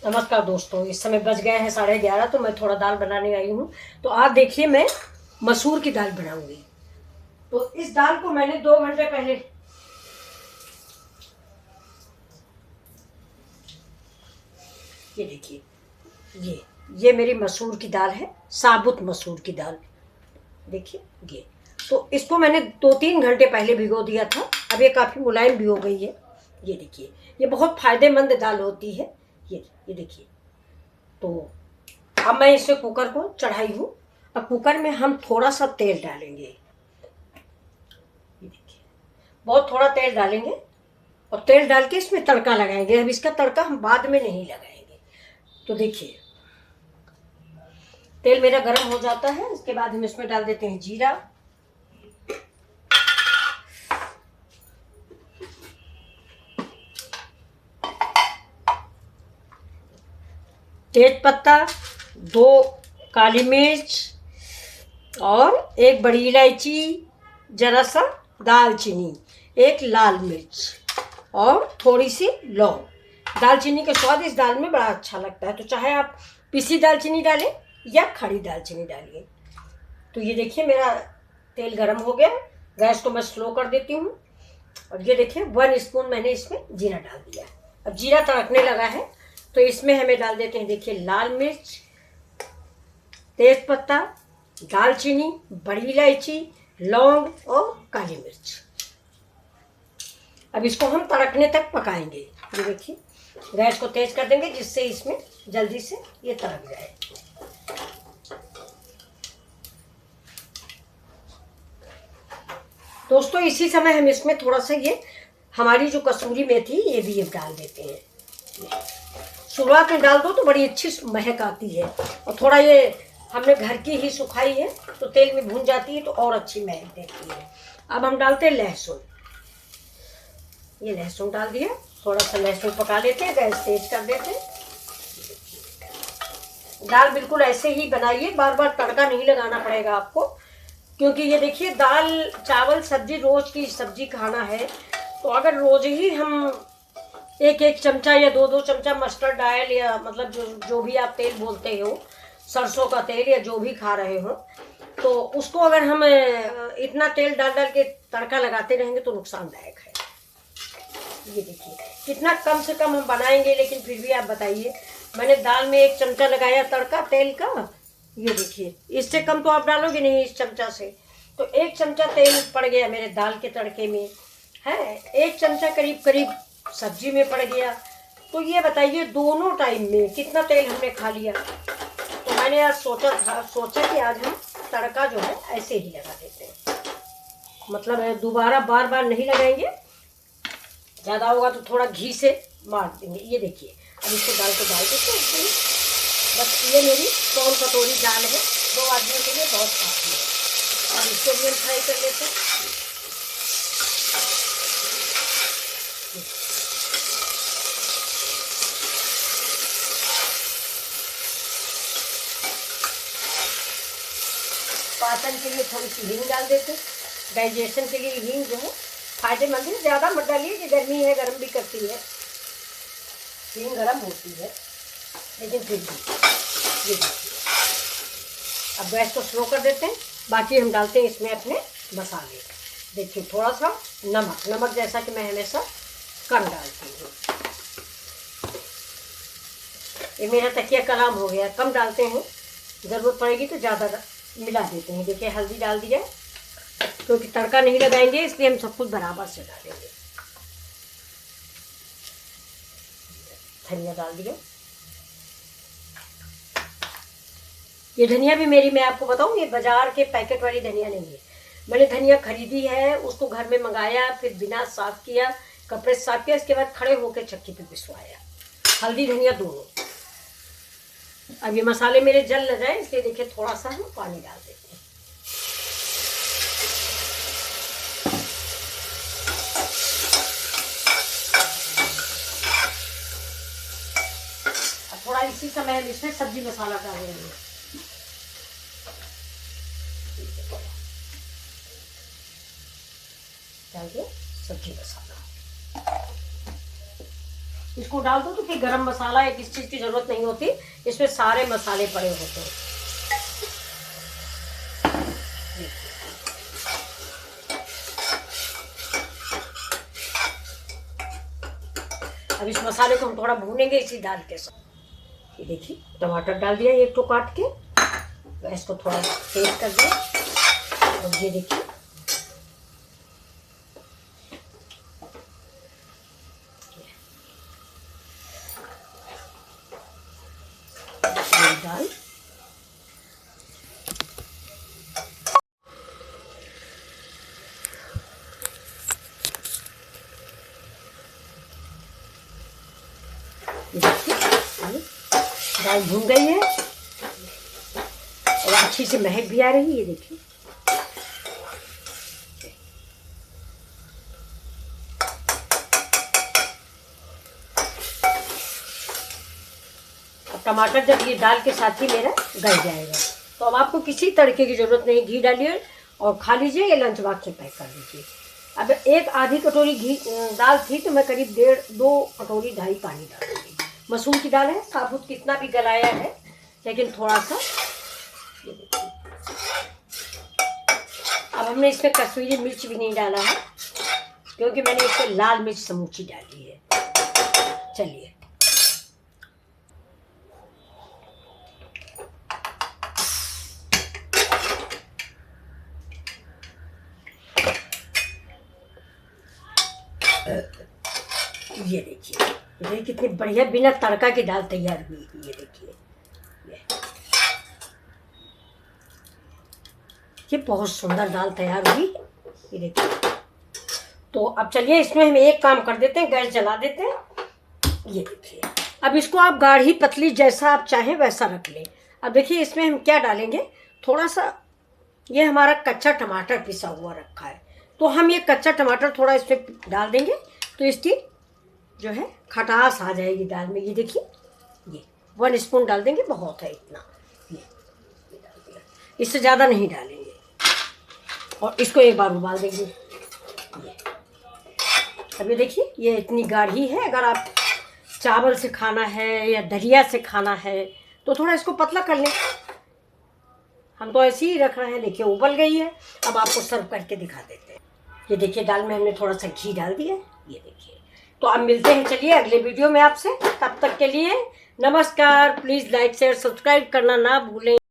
नमस्कार दोस्तों, इस समय बज गए हैं 11:30। तो मैं थोड़ा दाल बनाने आई हूँ। तो आज देखिए, मैं मसूर की दाल बनाऊंगी। तो इस दाल को मैंने 2 घंटे पहले, ये देखिए, ये मेरी मसूर की दाल है, साबुत मसूर की दाल। देखिए ये, तो इसको मैंने 2-3 घंटे पहले भिगो दिया था। अब ये काफ़ी मुलायम भी हो गई है। ये देखिए, ये बहुत फायदेमंद दाल होती है। ये देखिए। तो अब मैं इसे कुकर को चढ़ाई हूँ। अब कुकर में हम थोड़ा सा तेल डालेंगे। ये देखिए, बहुत थोड़ा तेल डालेंगे और तेल डाल के इसमें तड़का लगाएंगे। अब इसका तड़का हम बाद में नहीं लगाएंगे। तो देखिए, तेल मेरा गर्म हो जाता है। इसके बाद हम इसमें डाल देते हैं जीरा, तेज पत्ता, 2 काली मिर्च और 1 बड़ी इलायची, जरा सा दालचीनी, 1 लाल मिर्च और थोड़ी सी लौंग। दालचीनी का स्वाद इस दाल में बड़ा अच्छा लगता है। तो चाहे आप पिसी दालचीनी डालें या खड़ी दालचीनी डालिए। तो ये देखिए, मेरा तेल गर्म हो गया। गैस को मैं स्लो कर देती हूँ। और ये देखिए, 1 स्पून मैंने इसमें जीरा डाल दिया। अब जीरा तड़कने लगा है, तो इसमें हमें डाल देते हैं, देखिए, लाल मिर्च, तेज पत्ता, दालचीनी, बड़ी इलायची, लौंग और काली मिर्च। अब इसको हम तड़कने तक पकाएंगे। ये देखिए, गैस को तेज कर देंगे जिससे इसमें जल्दी से ये तड़क जाए। दोस्तों, इसी समय हम इसमें थोड़ा सा ये हमारी जो कसूरी मेथी, ये भी अब डाल देते हैं। शुरुआत में डाल दो तो बड़ी अच्छी महक आती है। और थोड़ा ये हमने घर की ही सुखाई है, तो तेल में भून जाती है तो और अच्छी महक देती है। अब हम डालते हैं लहसुन। ये लहसुन डाल दिया। थोड़ा सा लहसुन पका लेते हैं, गैस तेज कर देते हैं। दाल बिल्कुल ऐसे ही बनाइए, बार बार तड़का नहीं लगाना पड़ेगा आपको। क्योंकि ये देखिए, दाल चावल सब्जी रोज की सब्जी खाना है। तो अगर रोज ही हम 1-1 चमचा या 2-2 चमचा मस्टर्ड ऑयल, या मतलब जो भी आप तेल बोलते हो, सरसों का तेल या जो भी खा रहे हो, तो उसको अगर हम इतना तेल डाल डाल के तड़का लगाते रहेंगे तो नुकसानदायक है। ये देखिए, कितना कम से कम हम बनाएंगे, लेकिन फिर भी आप बताइए। मैंने दाल में 1 चमचा लगाया तड़का तेल का। ये देखिए, इससे कम तो आप डालोगे नहीं इस चमचा से। तो 1 चमचा तेल पड़ गया मेरे दाल के तड़के में है। 1 चमचा करीब करीब सब्जी में पड़ गया। तो ये बताइए, दोनों टाइम में कितना तेल हमने खा लिया। तो मैंने आज सोचा कि आज हम तड़का जो है ऐसे ही लगा देते हैं। मतलब दोबारा बार बार नहीं लगाएंगे। ज़्यादा होगा तो थोड़ा घी से मार देंगे। ये देखिए, अब इसको डाल देते हैं। बस ये मेरी 100 कटोरी दाल है, 2 आदमियों के लिए बहुत काफ़ी है। और इसको भी हम फ्राई कर लेते हैं। पाचन के लिए थोड़ी सी हींग डाल देते हैं। डाइजेशन के लिए हींग जो है फायदेमंद है। ज़्यादा मत डालिए कि गर्मी है, गर्म भी करती है, हींग गर्म होती है, लेकिन फिर भी। ये देखिए, अब गैस को स्लो कर देते हैं। बाकी हम डालते हैं इसमें अपने मसाले। देखिए, थोड़ा सा नमक जैसा कि मैं हमेशा कम डालती हूँ। ये मेरा तकिया कलाम हो गया, कम डालते हैं। ज़रूरत पड़ेगी तो ज़्यादा मिला देते हैं। देखिए, हल्दी डाल दिया, क्योंकि तड़का नहीं लगाएंगे इसलिए हम सब कुछ बराबर से डालेंगे। धनिया डाल दिया। ये धनिया भी मेरी, मैं आपको बताऊं, ये बाजार के पैकेट वाली धनिया नहीं है। मैंने धनिया खरीदी है, उसको घर में मंगाया, फिर बिना साफ किया, कपड़े से साफ किया, इसके बाद खड़े होकर चक्की पे पिसवाया। हल्दी धनिया दोनों। अब ये मसाले मेरे जल न जाए, इसलिए देखिए थोड़ा सा हम पानी डाल देते हैं। अब थोड़ा इसी समय हम इसमें सब्जी मसाला डालेंगे। डाल दिया सब्जी मसाला। इसको डाल दो तो फिर गरम मसाला या किसी चीज़ की ज़रूरत नहीं होती, इसमें सारे मसाले पड़े होते हैं। अब इस मसाले को हम थोड़ा भूनेंगे इसी दाल के साथ। ये देखिए टमाटर डाल दिया एक तो काट के, गैस को थोड़ा तेज कर दिया। और ये देखिए दाल दाल भून गई है और अच्छी से महक भी आ रही है। ये देखिए अब टमाटर जब ये दाल के साथ ही मेरा गल जाएगा, तो अब आपको किसी तड़के की ज़रूरत नहीं, घी डालिए और खा लीजिए या लंच बॉक्स में पैक कर लीजिए। अब एक आधी कटोरी घी दाल थी तो मैं करीब 1.5-2 कटोरी ढाई पानी डालूंगी। मसूर की दाल है, साबुत कितना भी गलाया है, लेकिन थोड़ा सा। अब हमने इसमें कश्मीरी मिर्च भी नहीं डाला है क्योंकि मैंने इसमें लाल मिर्च समूची डाली है। चलिए ये देखिए कितनी बढ़िया बिना तड़का की दाल तैयार हुई। ये देखिए ये बहुत सुंदर दाल तैयार हुई। ये देखिए, तो अब चलिए इसमें हम एक काम कर देते हैं, गैस जला देते हैं। ये देखिए अब इसको आप गाढ़ी पतली जैसा आप चाहें वैसा रख लें। अब देखिए इसमें हम क्या डालेंगे, थोड़ा सा ये हमारा कच्चा टमाटर पिसा हुआ रखा है, तो हम ये कच्चा टमाटर थोड़ा इसमें डाल देंगे तो इसकी जो है खटास आ जाएगी दाल में। ये देखिए ये 1 स्पून डाल देंगे, बहुत है इतना। ये डाल दिया, इससे ज़्यादा नहीं डालेंगे और इसको एक बार उबाल देंगे। अब ये देखिए ये इतनी गाढ़ी है, अगर आप चावल से खाना है या दलिया से खाना है तो थोड़ा इसको पतला कर लें। हम तो ऐसे ही रख रहे हैं। देखिए उबल गई है, अब आपको सर्व करके दिखा देते हैं। ये देखिए दाल में हमने थोड़ा सा घी डाल दिया। ये देखिए, तो अब मिलते हैं चलिए अगले वीडियो में आपसे। तब तक के लिए नमस्कार। प्लीज़ लाइक शेयर सब्सक्राइब करना ना भूलें।